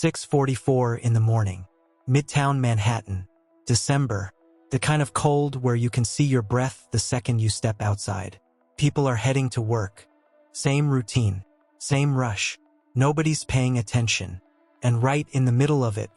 6:44 in the morning. Midtown Manhattan. December. The kind of cold where you can see your breath the second you step outside. People are heading to work. Same routine. Same rush. Nobody's paying attention. And right in the middle of it,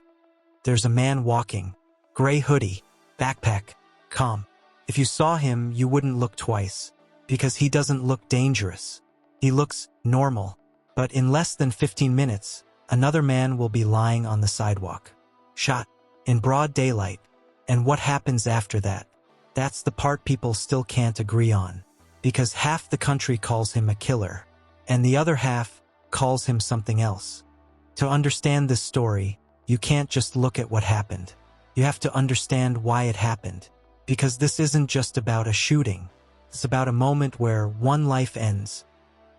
there's a man walking. Gray hoodie. Backpack. Calm. If you saw him, you wouldn't look twice. Because he doesn't look dangerous. He looks normal. But in less than 15 minutes, another man will be lying on the sidewalk. Shot. In broad daylight. And what happens after that? That's the part people still can't agree on. Because half the country calls him a killer. And the other half calls him something else. To understand this story, you can't just look at what happened. You have to understand why it happened. Because this isn't just about a shooting. It's about a moment where one life ends,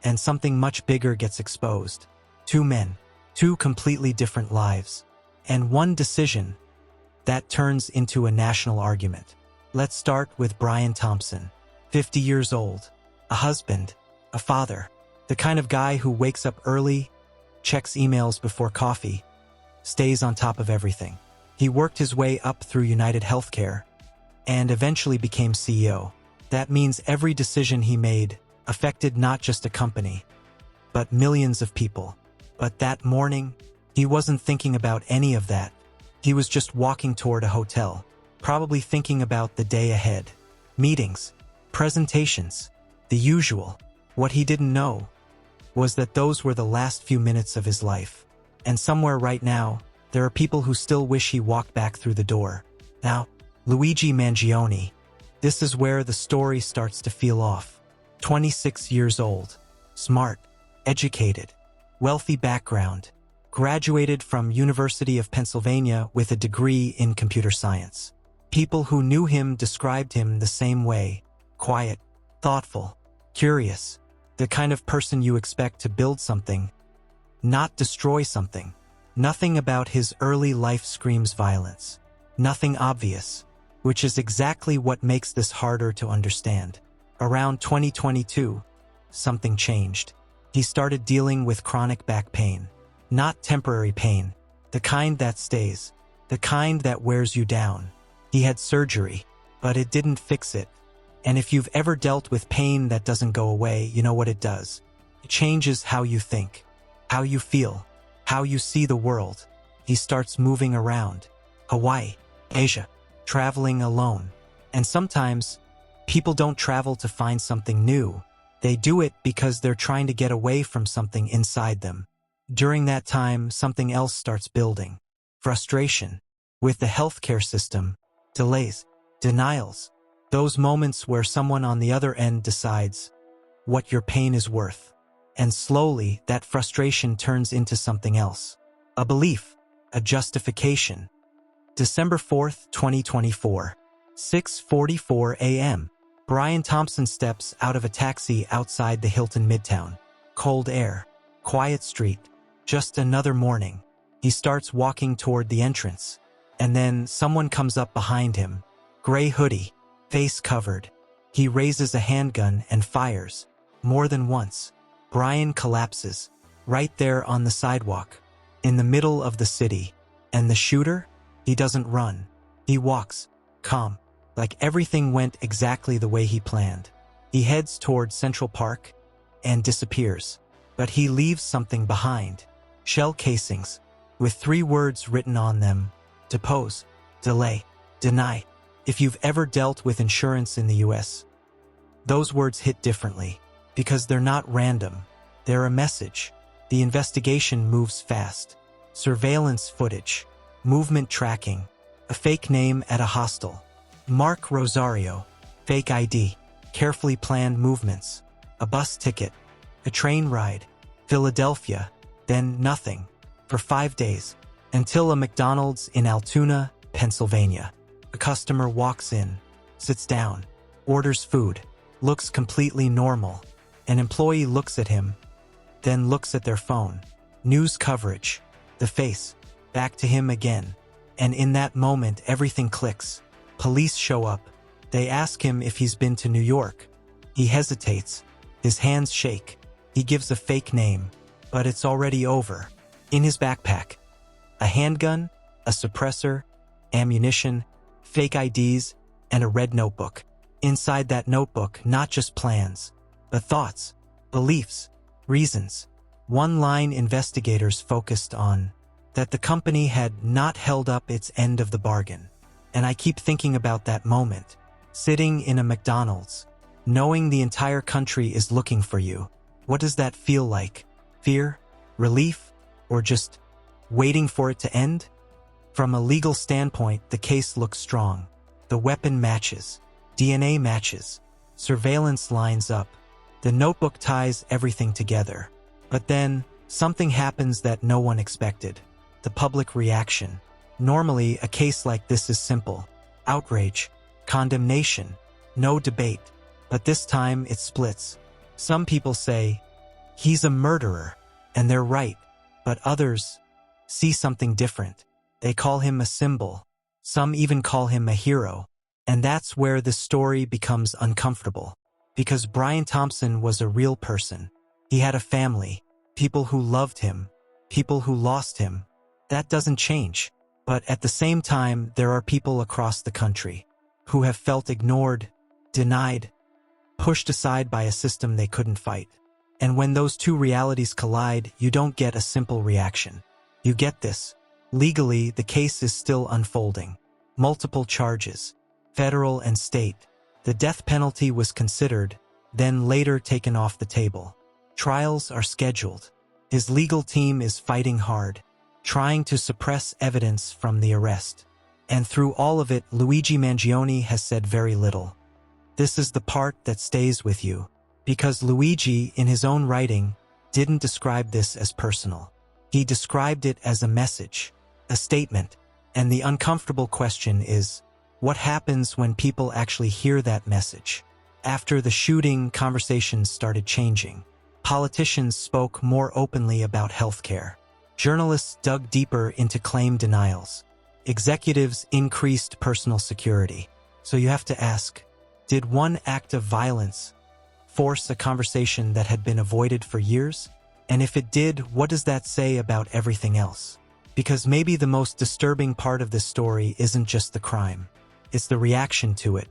and something much bigger gets exposed. Two men, two completely different lives, and one decision that turns into a national argument. Let's start with Brian Thompson, 50 years old, a husband, a father, the kind of guy who wakes up early, checks emails before coffee, stays on top of everything. He worked his way up through United Healthcare and eventually became CEO. That means every decision he made affected not just a company, but millions of people. But that morning, he wasn't thinking about any of that. He was just walking toward a hotel, probably thinking about the day ahead. Meetings, presentations, the usual. What he didn't know was that those were the last few minutes of his life. And somewhere right now, there are people who still wish he walked back through the door. Now, Luigi Mangione. This is where the story starts to feel off. 26 years old, smart, educated, wealthy background, graduated from University of Pennsylvania with a degree in computer science. People who knew him described him the same way: quiet, thoughtful, curious, the kind of person you expect to build something, not destroy something. Nothing about his early life screams violence. Nothing obvious, which is exactly what makes this harder to understand. Around 2022, something changed. He started dealing with chronic back pain. Not temporary pain, the kind that stays, the kind that wears you down. He had surgery, but it didn't fix it. And if you've ever dealt with pain that doesn't go away, you know what it does. It changes how you think, how you feel, how you see the world. He starts moving around. Hawaii, Asia, traveling alone. And sometimes, people don't travel to find something new. They do it because they're trying to get away from something inside them. During that time, something else starts building. Frustration with the healthcare system, delays, denials. Those moments where someone on the other end decides what your pain is worth. And slowly, that frustration turns into something else. A belief, a justification. December 4th, 2024, 6:44 a.m. Brian Thompson steps out of a taxi outside the Hilton Midtown. Cold air, quiet street, just another morning. He starts walking toward the entrance. And then someone comes up behind him. Gray hoodie, face covered. He raises a handgun and fires. More than once. Brian collapses, right there on the sidewalk, in the middle of the city. And the shooter? He doesn't run. He walks, calm, like everything went exactly the way he planned. He heads toward Central Park and disappears. But he leaves something behind. Shell casings, with 3 words written on them: depose, delay, deny. If you've ever dealt with insurance in the US, those words hit differently, because they're not random. They're a message. The investigation moves fast. Surveillance footage, movement tracking, a fake name at a hostel. Mark Rosario, fake ID, carefully planned movements, a bus ticket, a train ride, Philadelphia, then nothing, for 5 days, until a McDonald's in Altoona, Pennsylvania. A customer walks in, sits down, orders food, looks completely normal. An employee looks at him, then looks at their phone. News coverage, the face, back to him again. And in that moment, everything clicks. Police show up. They ask him if he's been to New York. He hesitates. His hands shake. He gives a fake name, but it's already over. In his backpack, A handgun, a suppressor, ammunition, fake IDs, and a red notebook. Inside that notebook, not just plans, but thoughts, beliefs, reasons. One line investigators focused on that the company had not held up its end of the bargain. And I keep thinking about that moment, sitting in a McDonald's, knowing the entire country is looking for you. What does that feel like? Fear? Relief? Or just waiting for it to end? From a legal standpoint, the case looks strong. The weapon matches. DNA matches. Surveillance lines up. The notebook ties everything together. But then, something happens that no one expected. The public reaction. Normally, a case like this is simple. Outrage. Condemnation. No debate. But this time, it splits. Some people say, he's a murderer, and they're right. But others see something different. They call him a symbol. Some even call him a hero. And that's where the story becomes uncomfortable. Because Brian Thompson was a real person. He had a family, people who loved him, people who lost him. That doesn't change. But at the same time, there are people across the country who have felt ignored, denied, pushed aside by a system they couldn't fight. And when those two realities collide, you don't get a simple reaction. You get this. Legally, the case is still unfolding. Multiple charges, federal and state. The death penalty was considered, then later taken off the table. Trials are scheduled. His legal team is fighting hard, trying to suppress evidence from the arrest. And through all of it, Luigi Mangione has said very little. This is the part that stays with you, because Luigi, in his own writing, didn't describe this as personal. He described it as a message, a statement, and the uncomfortable question is, what happens when people actually hear that message? After the shooting, conversations started changing. Politicians spoke more openly about healthcare. Journalists dug deeper into claim denials. Executives increased personal security. So you have to ask, did one act of violence force a conversation that had been avoided for years? And if it did, what does that say about everything else? Because maybe the most disturbing part of this story isn't just the crime. It's the reaction to it.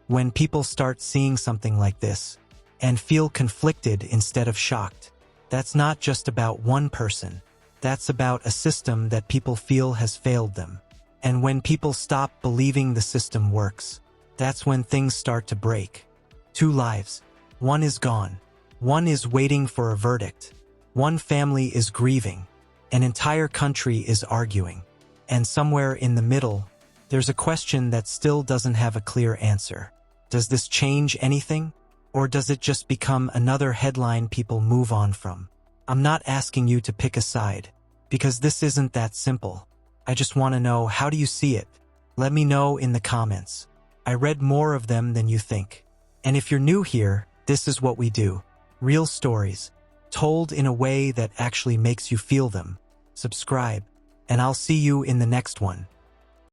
When people start seeing something like this and feel conflicted instead of shocked, that's not just about one person. That's about a system that people feel has failed them. And when people stop believing the system works, that's when things start to break. 2 lives. One is gone. One is waiting for a verdict. One family is grieving. An entire country is arguing. And somewhere in the middle, there's a question that still doesn't have a clear answer. Does this change anything? Or does it just become another headline people move on from? I'm not asking you to pick a side, because this isn't that simple. I just want to know, how do you see it? Let me know in the comments. I read more of them than you think. And if you're new here, this is what we do. Real stories, told in a way that actually makes you feel them. Subscribe, and I'll see you in the next one.